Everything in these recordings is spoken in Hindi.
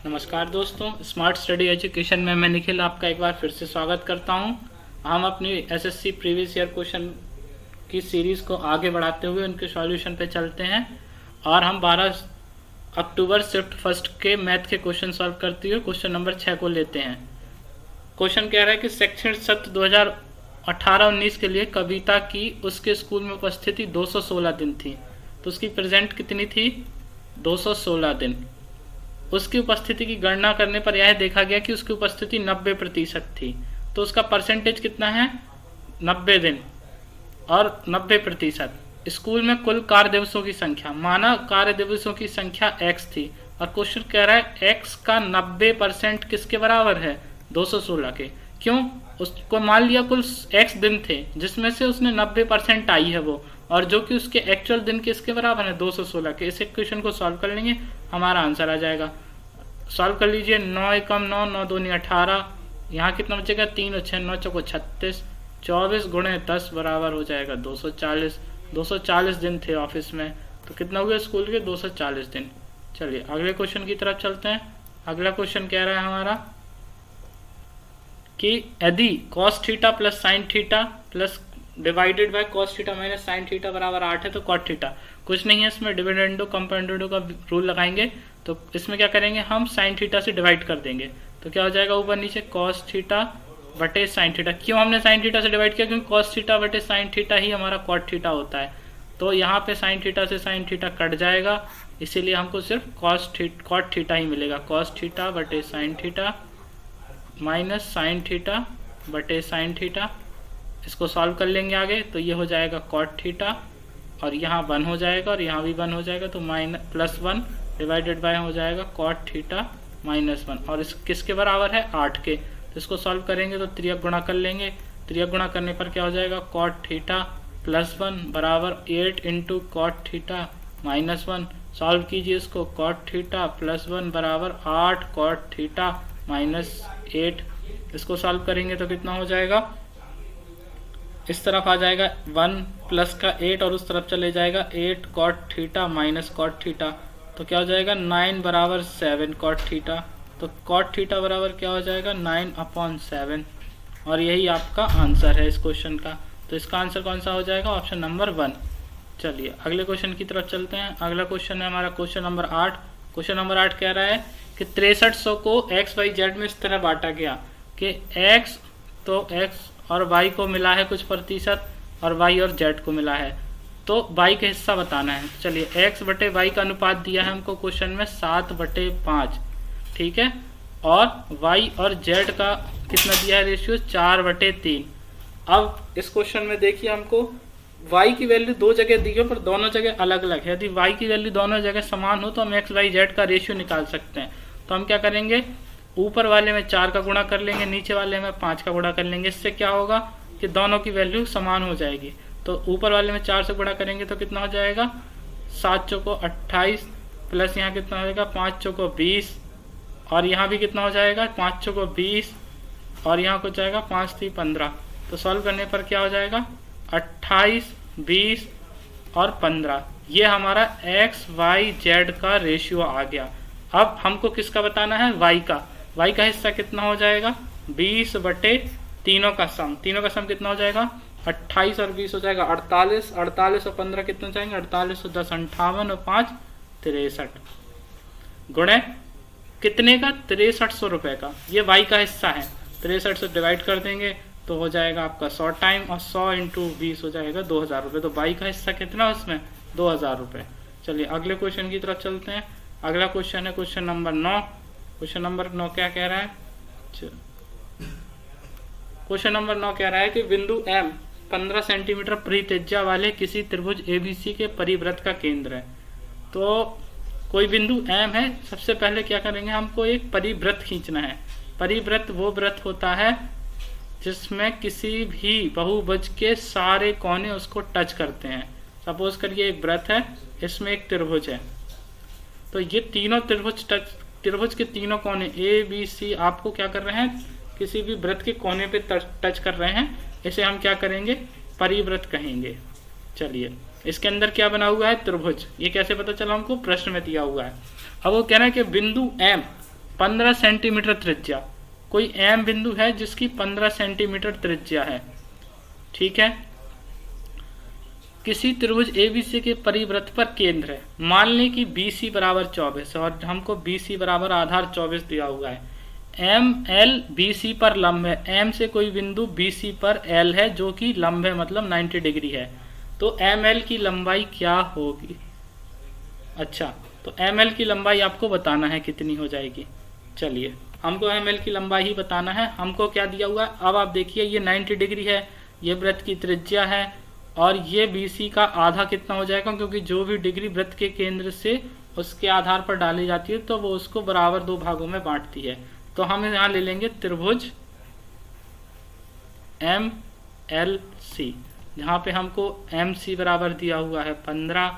नमस्कार दोस्तों, स्मार्ट स्टडी एजुकेशन में मैं निखिल आपका एक बार फिर से स्वागत करता हूं। हम अपनी एसएससी प्रीवियस ईयर क्वेश्चन की सीरीज़ को आगे बढ़ाते हुए उनके सॉल्यूशन पे चलते हैं और हम 12 अक्टूबर शिफ्ट फर्स्ट के मैथ के क्वेश्चन सॉल्व करते हुए क्वेश्चन नंबर 6 को लेते हैं। क्वेश्चन कह रहा है कि शैक्षणिक सत्र 2018-19 के लिए कविता की उसके स्कूल में उपस्थिति 216 दिन थी। तो उसकी प्रेजेंट कितनी थी? 216 दिन। उसकी उपस्थिति की गणना करने पर यह देखा गया कि उसकी उपस्थिति 90% थी। तो उसका परसेंटेज कितना है? 90 दिन और 90%। स्कूल में कुल कार्य दिवसों की संख्या, माना कार्य दिवसों की संख्या x थी और क्वेश्चन कह रहा है x का 90% किसके बराबर है? 216 के। क्यों? उसको मान लिया कुल x दिन थे जिसमें से उसने 90% आई है वो, और जो कि उसके एक्चुअल दिन किसके बराबर है? 216 के। इस इक्वेशन को सॉल्व कर लेंगे, हमारा आंसर आ जाएगा। सॉल्व कर लीजिए। 9 एकम 9, 9 दूनी 18, यहाँ कितना बचेगा? 3 और 6, 9 चौको 36, 24 गुणे 10 बराबर हो जाएगा 240। 240 दिन थे ऑफिस में, तो कितना हुआ स्कूल के? 240 दिन। चलिए अगले क्वेश्चन की तरफ चलते हैं। अगला क्वेश्चन कह रहा है हमारा कि यदि cos theta plus sine theta plus divided by cos theta minus sine theta बराबर 8 है तो cot थीटा। कुछ नहीं है इसमें, डिविडेंडो कंपाउंडेंडो का रूल लगाएंगे। तो इसमें क्या करेंगे हम? साइन थीटा से डिवाइड कर देंगे। तो क्या हो जाएगा ऊपर नीचे? cos थीटा बटे साइन थीटा। क्यों हमने साइन थीटा से डिवाइड किया? क्योंकि cos थीटा बटे साइन थीटा ही हमारा cot थीटा होता है। तो यहाँ पे साइन थीटा से साइन थीटा कट जाएगा, इसीलिए हमको सिर्फ cot थीटा ही मिलेगा। cos थीटा बटे sine theta minus sine theta बटे साइन थीटा। इसको सॉल्व कर लेंगे आगे, तो ये हो जाएगा cot थीटा और यहाँ 1 हो जाएगा और यहाँ भी 1 हो जाएगा, तो प्लस 1 डिवाइडेड बाय हो जाएगा cot थीटा माइनस 1, और इस किसके बराबर है? 8 के। तो इसको सॉल्व करेंगे तो त्रियक गुणा कर लेंगे। त्रियक गुणा करने पर क्या हो जाएगा? cot थीटा प्लस 1 बराबर 8 into cot theta minus 1। Solve कीजिए इसको। cot थीटा प्लस 1 बराबर 8 cot थीटा माइनस 8। इसको सॉल्व करेंगे तो कितना हो जाएगा? इस तरफ आ जाएगा 1 प्लस का 8 और उस तरफ चले जाएगा 8 cot theta minus cot theta. तो क्या हो जाएगा? 9 बराबर 7 cot थीटा। तो cot थीटा बराबर क्या हो जाएगा? 9/7। और यही आपका आंसर है इस क्वेश्चन का। तो इसका आंसर कौन सा हो जाएगा? Option number 1। चलिए अगले क्वेश्चन की तरफ चलते हैं। अगला क्वेश्चन है हमारा क्वेश्चन नंबर 8। क्वेश्चन नंबर 8 कह रहा है कि 6300 को x y z में इस तरह बांटा गया कि x तो x और y को मिला है कुछ प्रतिशत और y और z को मिला है, तो y का हिस्सा बताना है। चलिए x बटे y का अनुपात दिया है हमको क्वेश्चन में 7/5, ठीक है, और y और z का कितना दिया है रेशियो? 4/3। अब इस क्वेश्चन में देखिए हमको y की वैल्यू दो जगह दी है पर दोनों जगह अलग अलग है। यदि y की वैल्यू दोनों जगह समान हो तो हम x y z का रेशियो निकाल सकते हैं। तो हम क्या करेंगे? ऊपर वाले में 4 का गुणा कर लेंगे, नीचे वाले में 5 का गुणा कर लेंगे। इससे क्या होगा कि दोनों की वैल्यू समान हो जाएगी। तो ऊपर वाले में 4 से गुणा करेंगे तो कितना हो जाएगा? 7 चौको 28 प्लस यहाँ कितना हो जाएगा? 5 चौको 20 और यहाँ भी कितना हो जाएगा? 5 चौको 20 और यहाँ को जाएगा 5 3 15। तो सॉल्व करने पर क्या हो जाएगा? 28, 20 और 15। ये हमारा एक्स वाई जेड का रेशियो आ गया। अब हमको किसका बताना है? y का। y का हिस्सा कितना हो जाएगा? 20 बटे तीनों का सम। तीनों का सम कितना हो जाएगा? 28 और 20 हो जाएगा 48। 48 और 15 कितने जाएंगे? 48 और 10 58 और 5 63 गुणे कितने का? 6300 रुपये का। ये y का हिस्सा है। 63 से डिवाइड कर देंगे तो हो जाएगा आपका 100 टाइम, और 100 इंटू 20 हो जाएगा 2000 रुपये। तो y का हिस्सा कितना उसमें? 2000 रुपये। चलिए अगले क्वेश्चन की तरफ चलते हैं। अगला क्वेश्चन है क्वेश्चन नंबर 9। क्वेश्चन नंबर 9 क्या कह रहा है? क्वेश्चन नंबर 9 कह रहा है कि बिंदु M 15 सेंटीमीटर परित्रिज्या वाले किसी त्रिभुज ABC के परिवृत्त का केंद्र है। तो कोई बिंदु M है। सबसे पहले क्या करेंगे? हमको एक परिवृत्त खींचना है। परिवृत्त वो वृत्त होता है जिसमें किसी भी बहुभुज के सारे कोने उसको टच करते हैं। सपोज करिए एक वृत्त है, इसमें एक त्रिभुज है, तो ये तीनों त्रिभुज के तीनों कोने A B C आपको क्या कर रहे हैं? किसी भी वृत्त के कोने पे टच कर रहे हैं। इसे हम क्या करेंगे? परिवृत्त कहेंगे। चलिए इसके अंदर क्या बना हुआ है? त्रिभुज। ये कैसे पता चला हमको? प्रश्न में दिया हुआ है। अब वो कह रहा है कि बिंदु M 15 सेंटीमीटर त्रिज्या, कोई एम बिंदु है जिसकी 15 सेंटीमीटर त्रिज्या है, ठीक है। किसी त्रिभुज एबीसी के परिवृत्त पर केंद्र है, मान लें कि BC बराबर 24 और हमको BC बराबर आधार 24 दिया हुआ है। एम एल BC पर लंब है, एम से कोई बिंदु BC पर L है जो कि लंब है, मतलब 90 डिग्री है। तो ML की लंबाई क्या होगी? अच्छा, तो ML की लंबाई आपको बताना है कितनी हो जाएगी। चलिए, हमको ML की लंबाई ही बताना है। हमको क्या दिया हुआ है, अब आप देखिए, ये 90 डिग्री है, ये वृत्त की त्रिज्या है, और ये BC का आधा कितना हो जाएगा, क्योंकि जो भी डिग्री वृत्त के केंद्र से उसके आधार पर डाली जाती है तो वो उसको बराबर 2 भागों में बांटती है। तो हम यहाँ ले लेंगे त्रिभुज MLC, जहाँ पे हमको MC बराबर दिया हुआ है 15,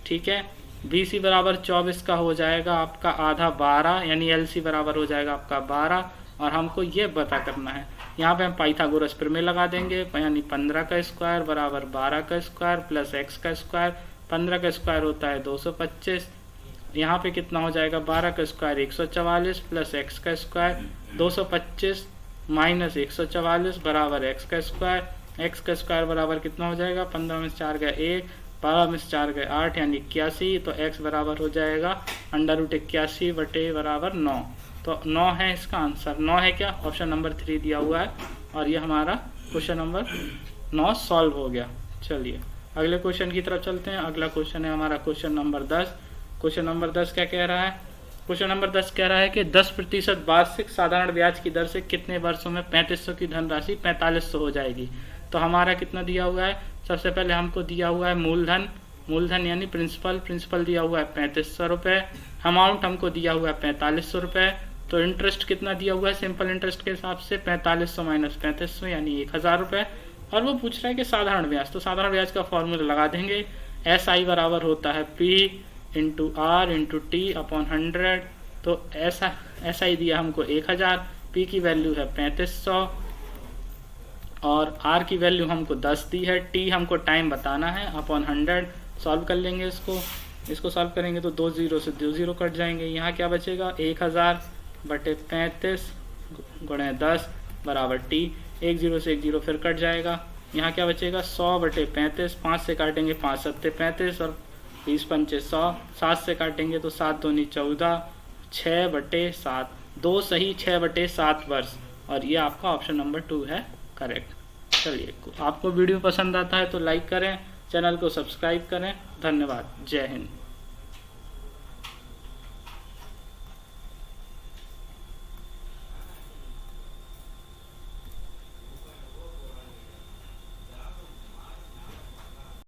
ठीक है। BC बराबर 24 का हो जाएगा आपका आधा 12, यानी LC बराबर हो जाएगा आपका 12, और हमको ये पता करना है। यहाँ पे हम पाइथागोरस प्रमेय लगा देंगे, यानी 15 का स्क्वायर बराबर 12 का स्क्वायर प्लस x का स्क्वायर। 15 का स्क्वायर होता है 225, यहाँ पे कितना हो जाएगा, 12 का स्क्वायर 144 प्लस x का स्क्वायर 225 माइनस 144 बराबर x का स्क्वायर। x का स्क्वायर बराबर कितना हो जाएगा, 15 में 4 गए 1, 12 में 4 गए 8, यानी 81। तो x बराबर हो जाएगा √81 बटे बराबर 9। तो 9 है इसका आंसर। 9 है क्या, ऑप्शन नंबर 3 दिया हुआ है, और ये हमारा क्वेश्चन नंबर 9 सॉल्व हो गया। चलिए अगले क्वेश्चन की तरफ चलते हैं। अगला क्वेश्चन है हमारा क्वेश्चन नंबर 10। क्वेश्चन नंबर 10 क्या कह रहा है? क्वेश्चन नंबर 10 कह रहा है कि 10% वार्षिक साधारण ब्याज की दर से कितने वर्षों में 3500 की धनराशि 4500 हो जाएगी। तो हमारा कितना दिया हुआ है, सबसे पहले हमको दिया हुआ है मूलधन यानी प्रिंसिपल दिया हुआ है 3500 रुपये, अमाउंट हमको दिया हुआ है 4500 रुपये। तो इंटरेस्ट कितना दिया हुआ है सिंपल इंटरेस्ट के हिसाब से 4500 माइनस 3500 यानी 1000 रुपये। और वो पूछ रहा है कि साधारण ब्याज, तो साधारण ब्याज का फॉर्मूला लगा देंगे। SI बराबर होता है P into R into T upon 100। तो SI दिया हमको 1000, P की वैल्यू है 3500 और R की वैल्यू हमको 10 दी है, T हमको टाइम बताना है अपॉन 100। सॉल्व कर लेंगे इसको सॉल्व करेंगे तो 2 0 से 2 0 कट जाएंगे। यहाँ क्या बचेगा, 1000 बटे 35 गुणे 10 बराबर T। 1 0 से 1 0 फिर कट जाएगा। यहाँ क्या बचेगा, 100 बटे 35, 5 से काटेंगे 5 7 35 और 20 पंचे 100, 7 से काटेंगे तो 7 दूनी 14, 6 बटे 7, 2 सही 6 बटे 7 वर्ष। और ये आपका ऑप्शन नंबर 2 है करेक्ट। चलिए, आपको वीडियो पसंद आता है तो लाइक करें, चैनल को सब्सक्राइब करें। धन्यवाद, जय हिंद।